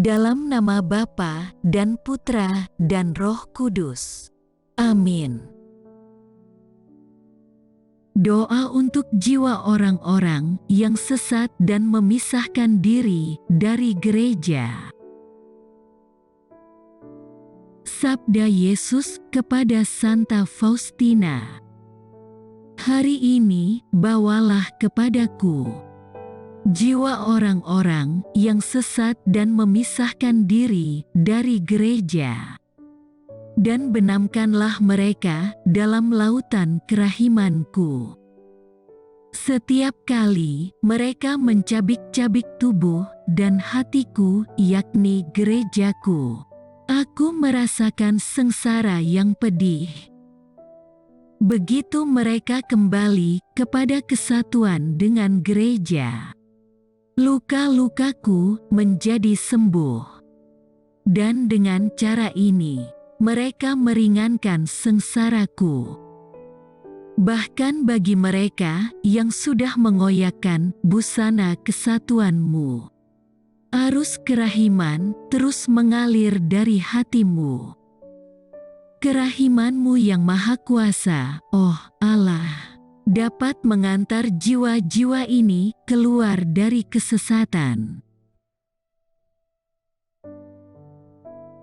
Dalam nama Bapa dan Putra dan Roh Kudus. Amin. Doa untuk jiwa orang-orang yang sesat dan memisahkan diri dari gereja. Sabda Yesus kepada Santa Faustina. Hari ini bawalah kepadaku jiwa orang-orang yang sesat dan memisahkan diri dari gereja, dan benamkanlah mereka dalam lautan kerahimanku. Setiap kali mereka mencabik-cabik tubuh dan hatiku, yakni gerejaku, aku merasakan sengsara yang pedih. Begitu mereka kembali kepada kesatuan dengan gereja, luka-lukaku menjadi sembuh. Dan dengan cara ini, mereka meringankan sengsaraku. Bahkan bagi mereka yang sudah mengoyakkan busana kesatuanmu, arus kerahiman terus mengalir dari hatimu. Kerahimanmu yang maha kuasa, oh Allah, dapat mengantar jiwa-jiwa ini keluar dari kesesatan.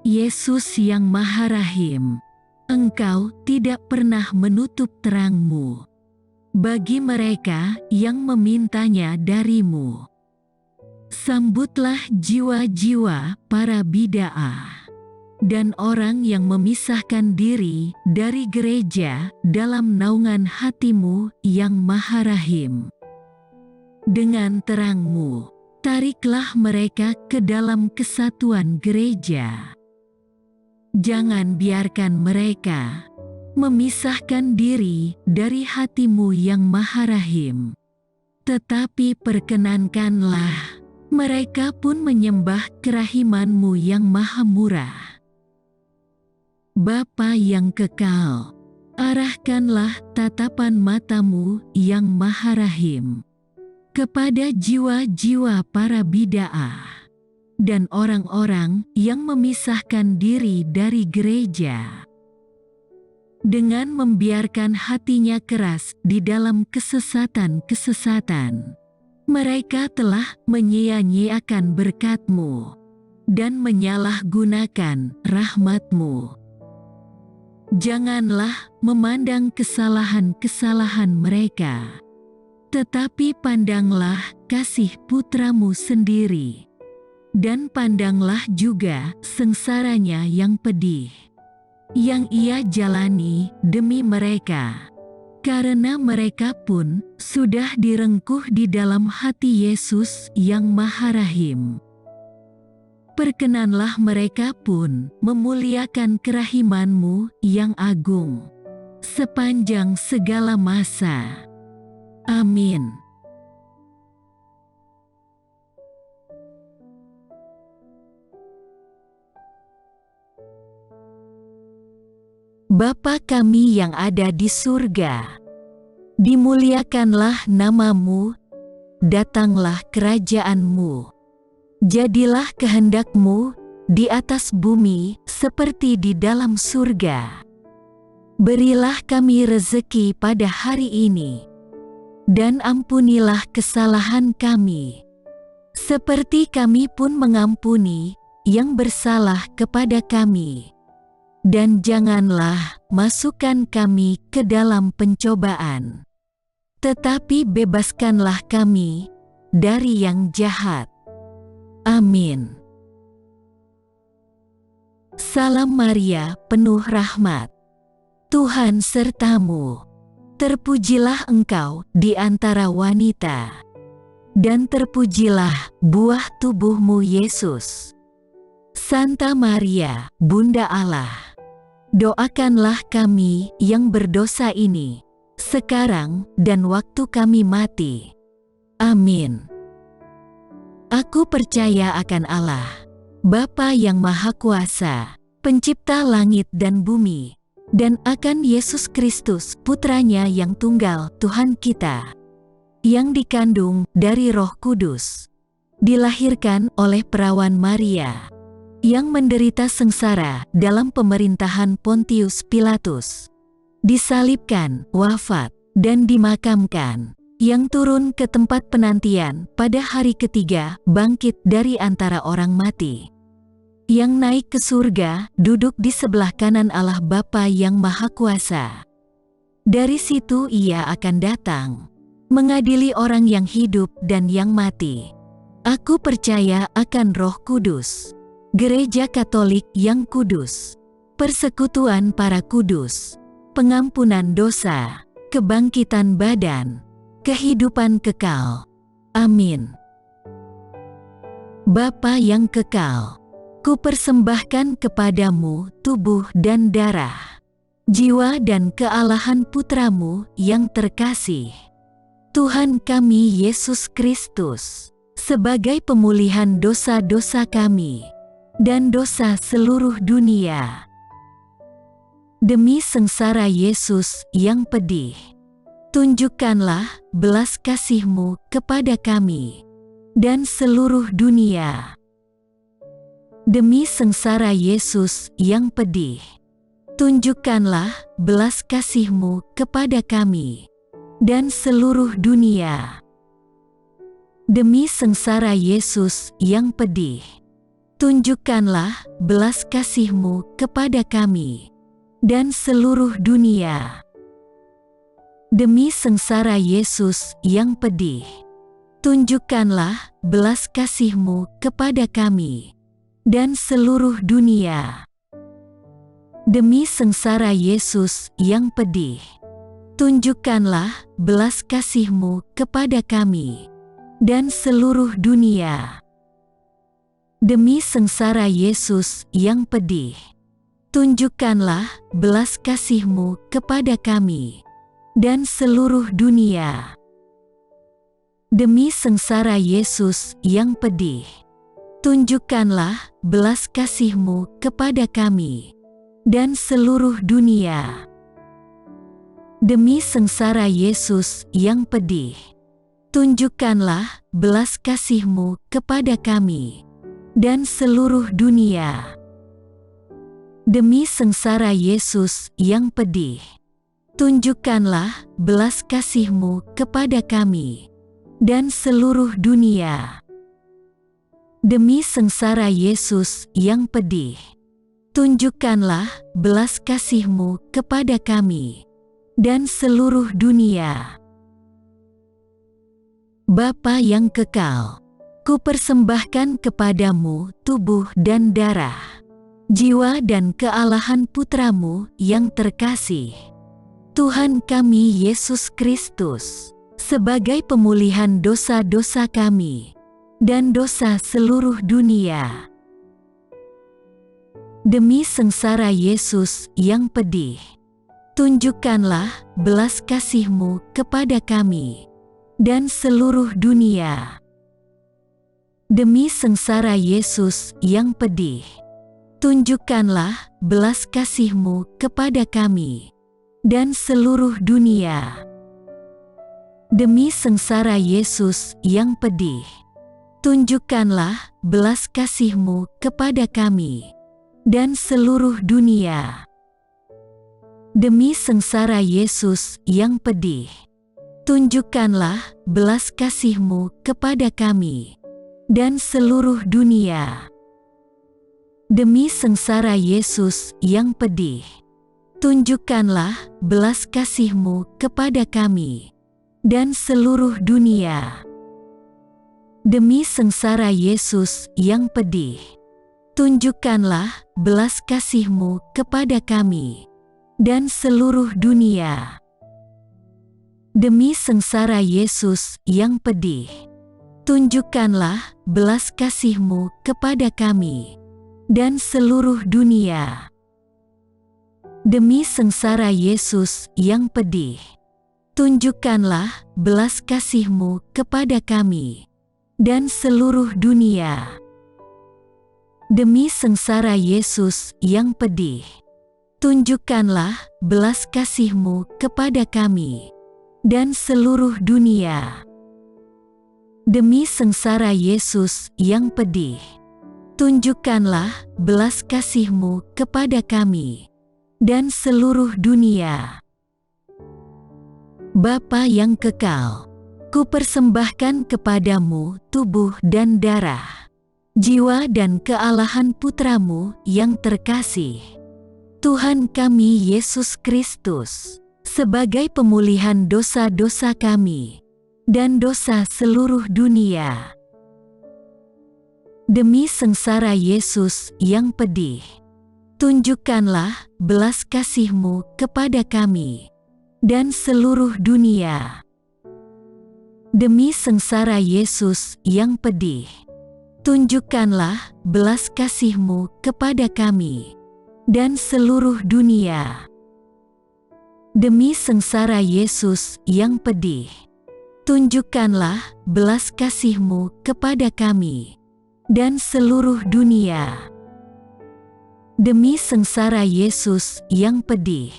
Yesus yang Maha Rahim, Engkau tidak pernah menutup terang-Mu bagi mereka yang memintanya dari-Mu. Sambutlah jiwa-jiwa para bid'ah dan orang yang memisahkan diri dari gereja dalam naungan hati-Mu yang Maha Rahim. Dengan terang-Mu, tariklah mereka ke dalam kesatuan gereja. Jangan biarkan mereka memisahkan diri dari hati-Mu yang Maha Rahim, tetapi perkenankanlah mereka pun menyembah kerahiman-Mu yang Maha Murah. Bapa yang kekal, arahkanlah tatapan mata-Mu yang Maha Rahim kepada jiwa-jiwa para bid'ah dan orang-orang yang memisahkan diri dari gereja. Dengan membiarkan hatinya keras di dalam kesesatan-kesesatan, mereka telah menyia-nyiakan berkat-Mu dan menyalahgunakan rahmat-Mu. Janganlah memandang kesalahan-kesalahan mereka, tetapi pandanglah kasih Putra-Mu sendiri, dan pandanglah juga sengsaranya yang pedih, yang Ia jalani demi mereka, karena mereka pun sudah direngkuh di dalam hati Yesus yang Maha Rahim. Perkenanlah mereka pun memuliakan kerahiman-Mu yang agung sepanjang segala masa. Amin. Bapa kami yang ada di surga, dimuliakanlah nama-Mu, datanglah kerajaan-Mu. Jadilah kehendak-Mu di atas bumi seperti di dalam surga. Berilah kami rezeki pada hari ini, dan ampunilah kesalahan kami, seperti kami pun mengampuni yang bersalah kepada kami. Dan janganlah masukkan kami ke dalam pencobaan, tetapi bebaskanlah kami dari yang jahat. Amin. Salam Maria, penuh rahmat, Tuhan serta-Mu. Terpujilah Engkau di antara wanita, dan terpujilah buah tubuh-Mu Yesus. Santa Maria, Bunda Allah, doakanlah kami yang berdosa ini, sekarang dan waktu kami mati. Amin. Aku percaya akan Allah, Bapa yang Maha Kuasa, Pencipta langit dan bumi, dan akan Yesus Kristus, Putranya yang tunggal, Tuhan kita, yang dikandung dari Roh Kudus, dilahirkan oleh perawan Maria, yang menderita sengsara dalam pemerintahan Pontius Pilatus, disalibkan, wafat, dan dimakamkan, yang turun ke tempat penantian pada hari ketiga, bangkit dari antara orang mati, yang naik ke surga, duduk di sebelah kanan Allah Bapa yang Maha Kuasa. Dari situ Ia akan datang, mengadili orang yang hidup dan yang mati. Aku percaya akan Roh Kudus, Gereja Katolik yang kudus, persekutuan para kudus, pengampunan dosa, kebangkitan badan, kehidupan kekal. Amin. Bapa yang kekal, kupersembahkan kepadamu tubuh dan darah, jiwa dan kealahan Putramu yang terkasih, Tuhan kami Yesus Kristus, sebagai pemulihan dosa-dosa kami dan dosa seluruh dunia. Demi sengsara Yesus yang pedih, tunjukkanlah belas kasih-Mu kepada kami dan seluruh dunia. Demi sengsara Yesus yang pedih, tunjukkanlah belas kasih-Mu kepada kami dan seluruh dunia. Demi sengsara Yesus yang pedih, tunjukkanlah belas kasih-Mu kepada kami dan seluruh dunia. Demi sengsara Yesus yang pedih, tunjukkanlah belas kasih-Mu kepada kami dan seluruh dunia. Demi sengsara Yesus yang pedih, tunjukkanlah belas kasih-Mu kepada kami dan seluruh dunia. Demi sengsara Yesus yang pedih, tunjukkanlah belas kasih-Mu kepada kami dan seluruh dunia. Demi sengsara Yesus yang pedih, tunjukkanlah belas kasih-Mu kepada kami dan seluruh dunia. Demi sengsara Yesus yang pedih, tunjukkanlah belas kasih-Mu kepada kami dan seluruh dunia. Demi sengsara Yesus yang pedih, tunjukkanlah belas kasih-Mu kepada kami dan seluruh dunia. Demi sengsara Yesus yang pedih, tunjukkanlah belas kasih-Mu kepada kami dan seluruh dunia. Bapa yang kekal, kupersembahkan kepadamu tubuh dan darah, jiwa dan kealahan Putramu yang terkasih, Tuhan kami Yesus Kristus, sebagai pemulihan dosa-dosa kami dan dosa seluruh dunia. Demi sengsara Yesus yang pedih, tunjukkanlah belas kasih-Mu kepada kami dan seluruh dunia. Demi sengsara Yesus yang pedih, tunjukkanlah belas kasih-Mu kepada kami dan seluruh dunia. Demi sengsara Yesus yang pedih, tunjukkanlah belas kasih-Mu kepada kami dan seluruh dunia. Demi sengsara Yesus yang pedih, tunjukkanlah belas kasih-Mu kepada kami dan seluruh dunia. Demi sengsara Yesus yang pedih, tunjukkanlah belas kasih-Mu kepada kami dan seluruh dunia. Demi sengsara Yesus yang pedih, tunjukkanlah belas kasih-Mu kepada kami dan seluruh dunia. Demi sengsara Yesus yang pedih, tunjukkanlah belas kasih-Mu kepada kami dan seluruh dunia. Demi sengsara Yesus yang pedih, tunjukkanlah belas kasih-Mu kepada kami dan seluruh dunia. Demi sengsara Yesus yang pedih, tunjukkanlah belas kasih-Mu kepada kami dan seluruh dunia. Demi sengsara Yesus yang pedih, tunjukkanlah belas kasih-Mu kepada kami dan seluruh dunia. Bapa yang kekal, kupersembahkan kepadamu tubuh dan darah, jiwa dan kealahan Putra-Mu yang terkasih, Tuhan kami Yesus Kristus, sebagai pemulihan dosa-dosa kami dan dosa seluruh dunia. Demi sengsara Yesus yang pedih, tunjukkanlah belas kasih-Mu kepada kami dan seluruh dunia. Demi sengsara Yesus yang pedih, tunjukkanlah belas kasih-Mu kepada kami dan seluruh dunia. Demi sengsara Yesus yang pedih, tunjukkanlah belas kasih-Mu kepada kami dan seluruh dunia. Demi sengsara Yesus yang pedih,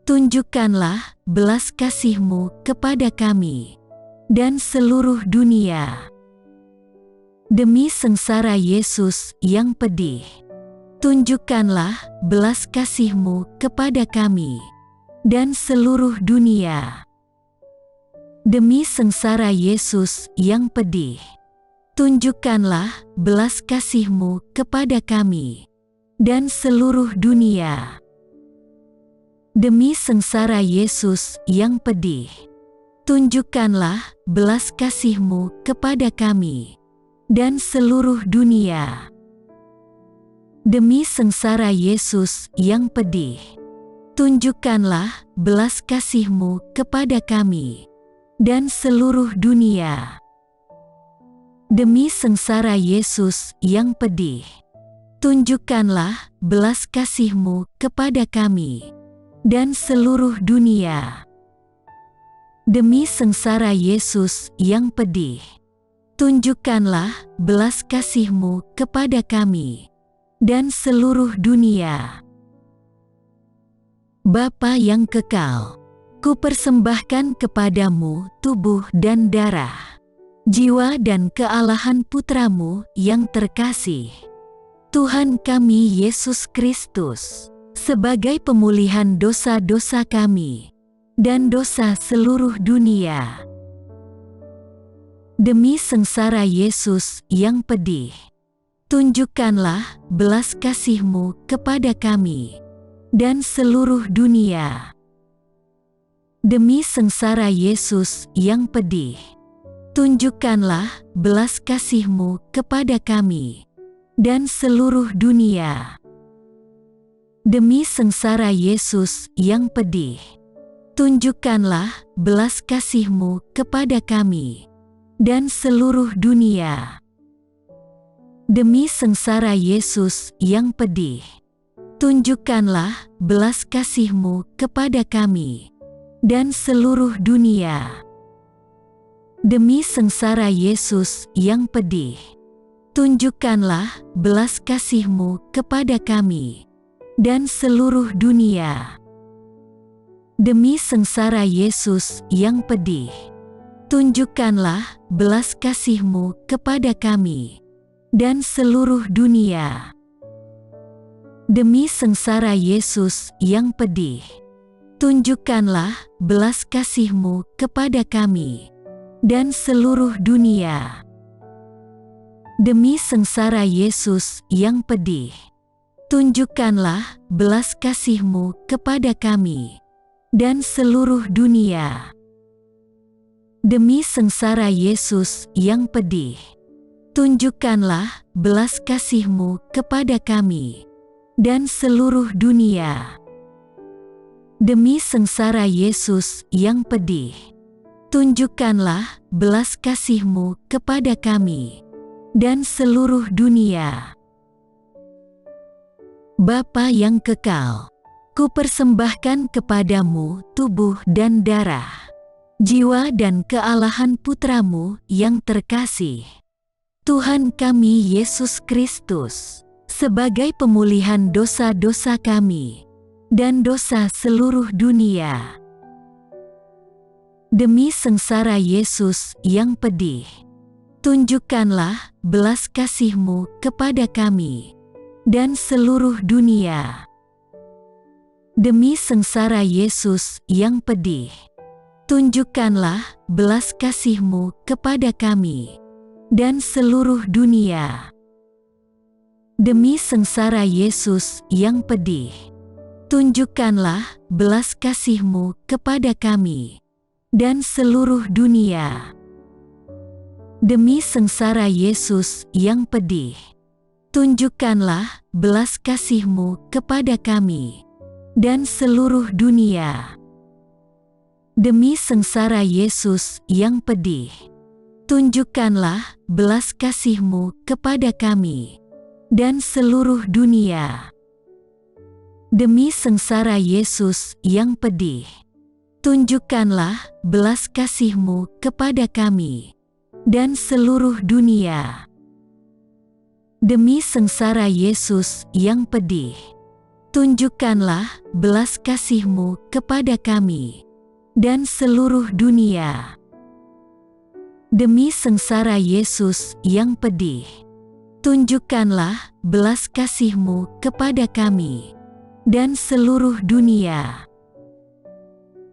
tunjukkanlah belas kasih-Mu kepada kami dan seluruh dunia. Demi sengsara Yesus yang pedih, tunjukkanlah belas kasih-Mu kepada kami dan seluruh dunia. Demi sengsara Yesus yang pedih, tunjukkanlah belas kasih-Mu kepada kami dan seluruh dunia. Demi sengsara Yesus yang pedih, tunjukkanlah belas kasih-Mu kepada kami dan seluruh dunia. Demi sengsara Yesus yang pedih, tunjukkanlah belas kasih-Mu kepada kami dan seluruh dunia. Demi sengsara Yesus yang pedih, tunjukkanlah belas kasih-Mu kepada kami dan seluruh dunia. Demi sengsara Yesus yang pedih, tunjukkanlah belas kasih-Mu kepada kami dan seluruh dunia. Bapa yang kekal, kupersembahkan kepadamu tubuh dan darah, jiwa dan kealahan Putra-Mu yang terkasih, Tuhan kami Yesus Kristus, sebagai pemulihan dosa-dosa kami dan dosa seluruh dunia. Demi sengsara Yesus yang pedih, tunjukkanlah belas kasih-Mu kepada kami dan seluruh dunia. Demi sengsara Yesus yang pedih, tunjukkanlah belas kasih-Mu kepada kami dan seluruh dunia. Demi sengsara Yesus yang pedih, tunjukkanlah belas kasih-Mu kepada kami dan seluruh dunia. Demi sengsara Yesus yang pedih, tunjukkanlah belas kasih-Mu kepada kami dan seluruh dunia. Demi sengsara Yesus yang pedih, tunjukkanlah belas kasih-Mu kepada kami dan seluruh dunia. Demi sengsara Yesus yang pedih, tunjukkanlah belas kasih-Mu kepada kami dan seluruh dunia. Demi sengsara Yesus yang pedih, tunjukkanlah belas kasih-Mu kepada kami dan seluruh dunia. Demi sengsara Yesus yang pedih, tunjukkanlah belas kasih-Mu kepada kami dan seluruh dunia. Demi sengsara Yesus yang pedih, tunjukkanlah belas kasih-Mu kepada kami dan seluruh dunia. Demi sengsara Yesus yang pedih, tunjukkanlah belas kasih-Mu kepada kami dan seluruh dunia. Bapa yang kekal, kupersembahkan kepadamu tubuh dan darah, jiwa dan kealahan Putra-Mu yang terkasih, Tuhan kami Yesus Kristus, sebagai pemulihan dosa-dosa kami dan dosa seluruh dunia. Demi sengsara Yesus yang pedih, Tunjukkanlah belas kasih-Mu kepada kami dan seluruh dunia. Demi sengsara Yesus yang pedih, tunjukkanlah belas kasih-Mu kepada kami dan seluruh dunia. Demi sengsara Yesus yang pedih, tunjukkanlah belas kasih-Mu kepada kami dan seluruh dunia. Demi sengsara Yesus yang pedih, tunjukkanlah belas kasih-Mu kepada kami dan seluruh dunia. Demi sengsara Yesus yang pedih, tunjukkanlah belas kasih-Mu kepada kami dan seluruh dunia. Demi sengsara Yesus yang pedih, tunjukkanlah belas kasih-Mu kepada kami dan seluruh dunia. Demi sengsara Yesus yang pedih, tunjukkanlah belas kasih-Mu kepada kami dan seluruh dunia. Demi sengsara Yesus yang pedih, tunjukkanlah belas kasih-Mu kepada kami dan seluruh dunia.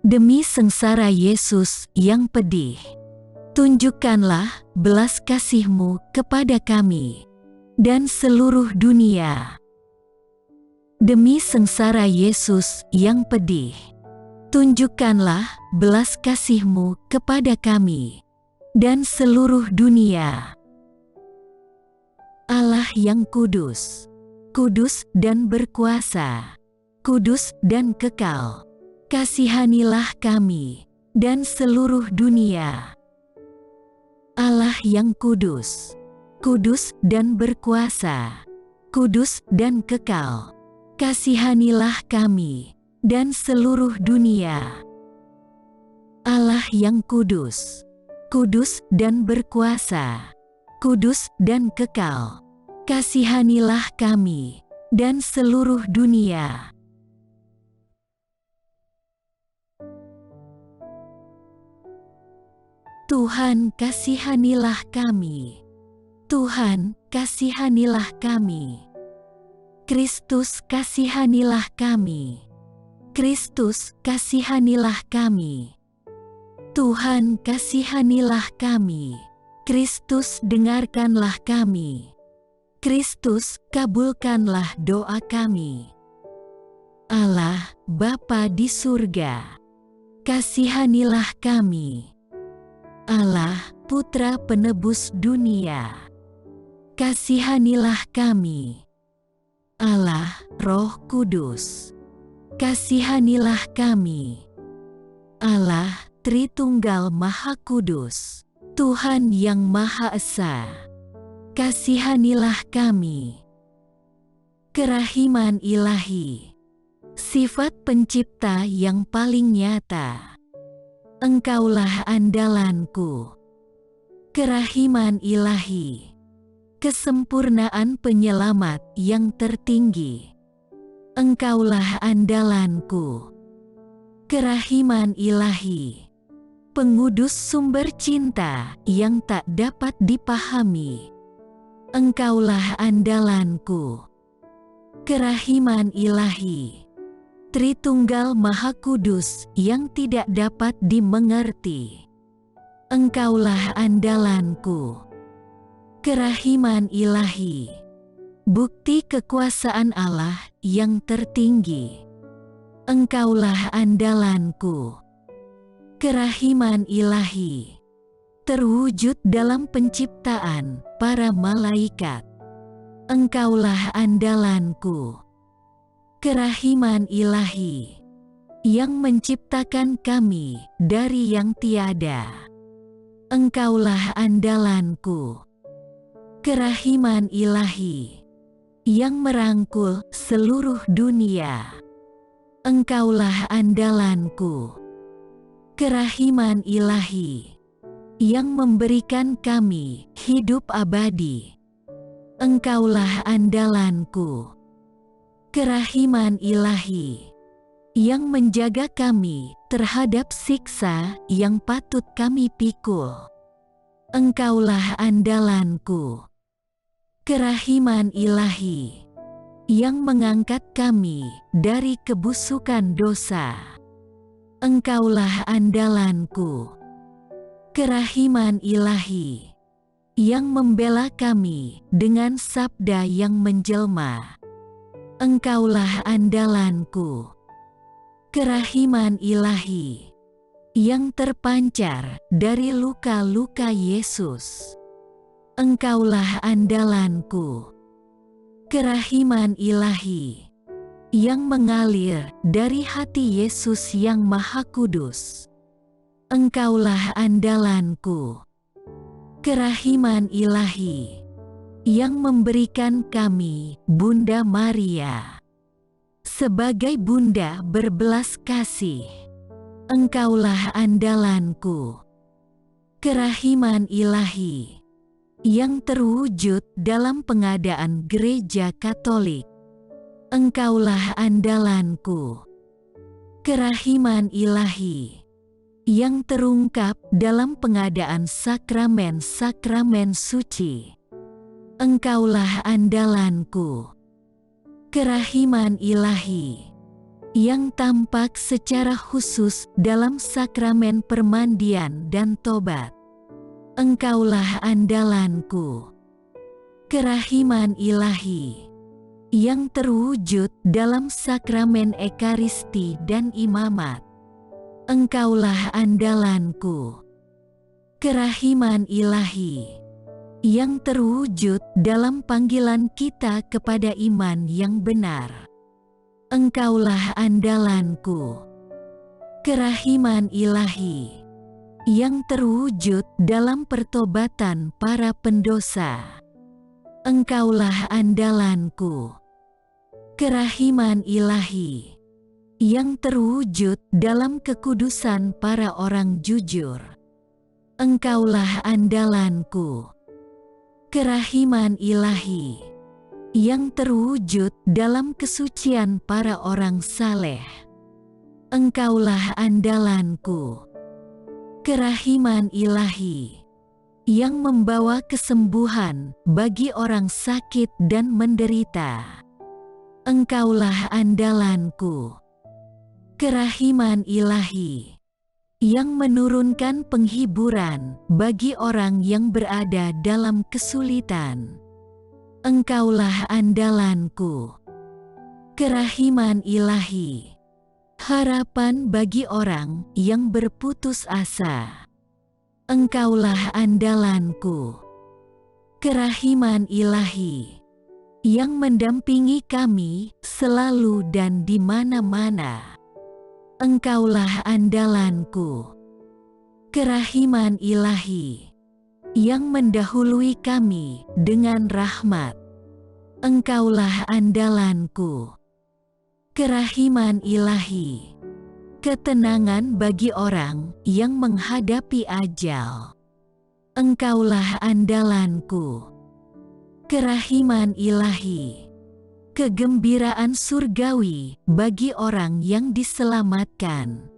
Demi sengsara Yesus yang pedih, tunjukkanlah belas kasih-Mu kepada kami dan seluruh dunia. Demi sengsara Yesus yang pedih, tunjukkanlah belas kasih-Mu kepada kami dan seluruh dunia. Allah yang kudus, kudus dan berkuasa, kudus dan kekal, kasihanilah kami dan seluruh dunia. Allah yang kudus, kudus dan berkuasa, kudus dan kekal, kasihanilah kami dan seluruh dunia. Allah yang kudus, kudus dan berkuasa, kudus dan kekal, kasihanilah kami dan seluruh dunia. Tuhan, kasihanilah kami. Tuhan, kasihanilah kami. Kristus, kasihanilah kami. Kristus, kasihanilah kami. Tuhan, kasihanilah kami. Kristus, dengarkanlah kami. Kristus, kabulkanlah doa kami. Allah, Bapa di surga, kasihanilah kami. Allah, Putra penebus dunia, kasihanilah kami. Allah, Roh Kudus, kasihanilah kami. Allah, Tritunggal Maha Kudus, Tuhan yang Maha Esa, kasihanilah kami. Kerahiman ilahi, sifat pencipta yang paling nyata, Engkaulah andalanku. Kerahiman ilahi, kesempurnaan penyelamat yang tertinggi, Engkaulah andalanku. Kerahiman ilahi, pengudus sumber cinta yang tak dapat dipahami, Engkaulah andalanku. Kerahiman ilahi, Tritunggal Maha Kudus yang tidak dapat dimengerti, Engkaulah andalanku. Kerahiman ilahi, bukti kekuasaan Allah yang tertinggi, Engkaulah andalanku. Kerahiman ilahi, terwujud dalam penciptaan para malaikat, Engkaulah andalanku. Kerahiman ilahi, yang menciptakan kami dari yang tiada, Engkaulah andalanku. Kerahiman ilahi, yang merangkul seluruh dunia, Engkaulah andalanku. Kerahiman ilahi, yang memberikan kami hidup abadi, Engkaulah andalanku. Kerahiman ilahi, yang menjaga kami terhadap siksa yang patut kami pikul, Engkaulah andalanku. Kerahiman ilahi yang mengangkat kami dari kebusukan dosa. Engkaulah andalanku. Kerahiman ilahi yang membela kami dengan sabda yang menjelma. Engkaulah andalanku. Kerahiman ilahi yang terpancar dari luka-luka Yesus. Engkaulah andalanku. Kerahiman ilahi yang mengalir dari hati Yesus yang Maha Kudus. Engkaulah andalanku. Kerahiman ilahi yang memberikan kami Bunda Maria sebagai Bunda berbelas kasih. Engkaulah andalanku. Kerahiman ilahi yang terwujud dalam pengadaan Gereja Katolik. Engkaulah andalanku. Kerahiman ilahi yang terungkap dalam pengadaan sakramen-sakramen suci. Engkaulah andalanku. Kerahiman ilahi yang tampak secara khusus dalam sakramen permandian dan tobat. Engkaulah andalanku. Kerahiman ilahi yang terwujud dalam sakramen ekaristi dan imamat. Engkaulah andalanku. Kerahiman ilahi yang terwujud dalam panggilan kita kepada iman yang benar. Engkaulah andalanku. Kerahiman ilahi yang terwujud dalam pertobatan para pendosa. Engkaulah andalanku. Kerahiman ilahi yang terwujud dalam kekudusan para orang jujur. Engkaulah andalanku. Kerahiman ilahi yang terwujud dalam kesucian para orang saleh. Engkaulah andalanku. Kerahiman ilahi yang membawa kesembuhan bagi orang sakit dan menderita. Engkaulah andalanku. Kerahiman ilahi yang menurunkan penghiburan bagi orang yang berada dalam kesulitan. Engkaulah andalanku. Kerahiman ilahi, harapan bagi orang yang berputus asa. Engkaulah andalanku. Kerahiman ilahi yang mendampingi kami selalu dan di mana-mana. Engkaulah andalanku. Kerahiman ilahi yang mendahului kami dengan rahmat. Engkaulah andalanku. Kerahiman ilahi, ketenangan bagi orang yang menghadapi ajal. Engkaulah andalanku. Kerahiman ilahi, kegembiraan surgawi bagi orang yang diselamatkan.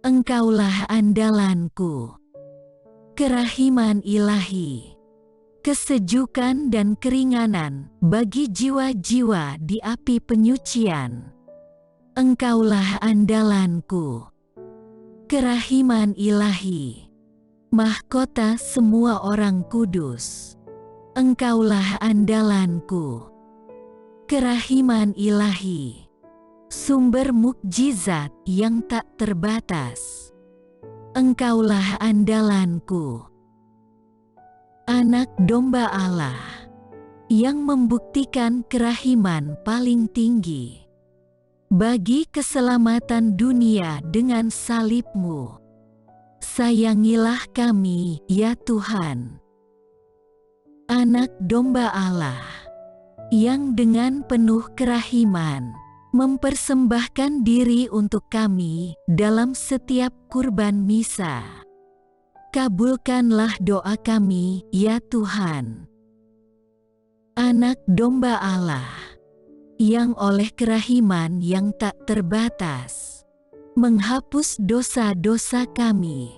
Engkaulah andalanku. Kerahiman ilahi, kesejukan dan keringanan bagi jiwa-jiwa di api penyucian. Engkaulah andalanku. Kerahiman ilahi, mahkota semua orang kudus. Engkaulah andalanku. Kerahiman ilahi, sumber mukjizat yang tak terbatas. Engkaulah andalanku. Anak domba Allah yang membuktikan kerahiman paling tinggi bagi keselamatan dunia dengan salib-Mu. Sayangilah kami, ya Tuhan. Anak domba Allah yang dengan penuh kerahiman mempersembahkan diri untuk kami dalam setiap kurban misa. Kabulkanlah doa kami, ya Tuhan. Anak domba Allah yang oleh kerahiman yang tak terbatas menghapus dosa-dosa kami.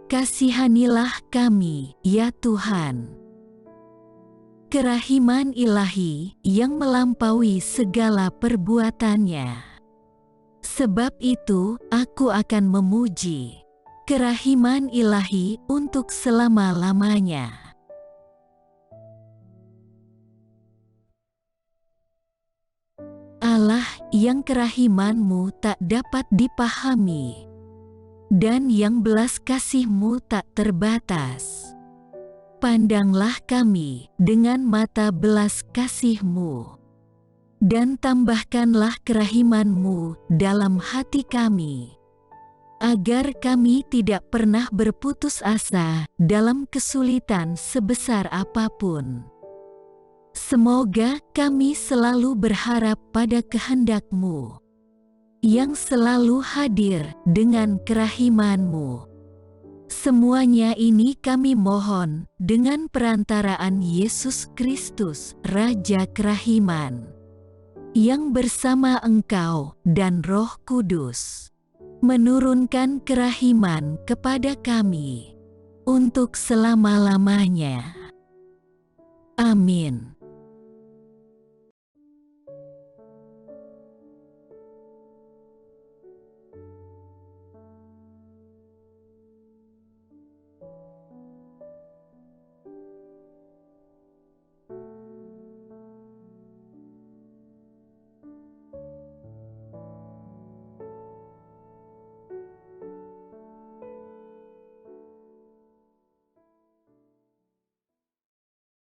Kasihanilah kami, ya Tuhan. Kerahiman ilahi yang melampaui segala perbuatannya. Sebab itu, aku akan memuji kerahiman ilahi untuk selama-lamanya. Allah yang kerahiman-Mu tak dapat dipahami, dan yang belas kasih-Mu tak terbatas. Pandanglah kami dengan mata belas kasih-Mu, dan tambahkanlah kerahiman-Mu dalam hati kami, agar kami tidak pernah berputus asa dalam kesulitan sebesar apapun. Semoga kami selalu berharap pada kehendak-Mu, yang selalu hadir dengan kerahiman-Mu. Semuanya ini kami mohon dengan perantaraan Yesus Kristus, Raja Kerahiman, yang bersama Engkau dan Roh Kudus menurunkan kerahiman kepada kami untuk selama-lamanya. Amin.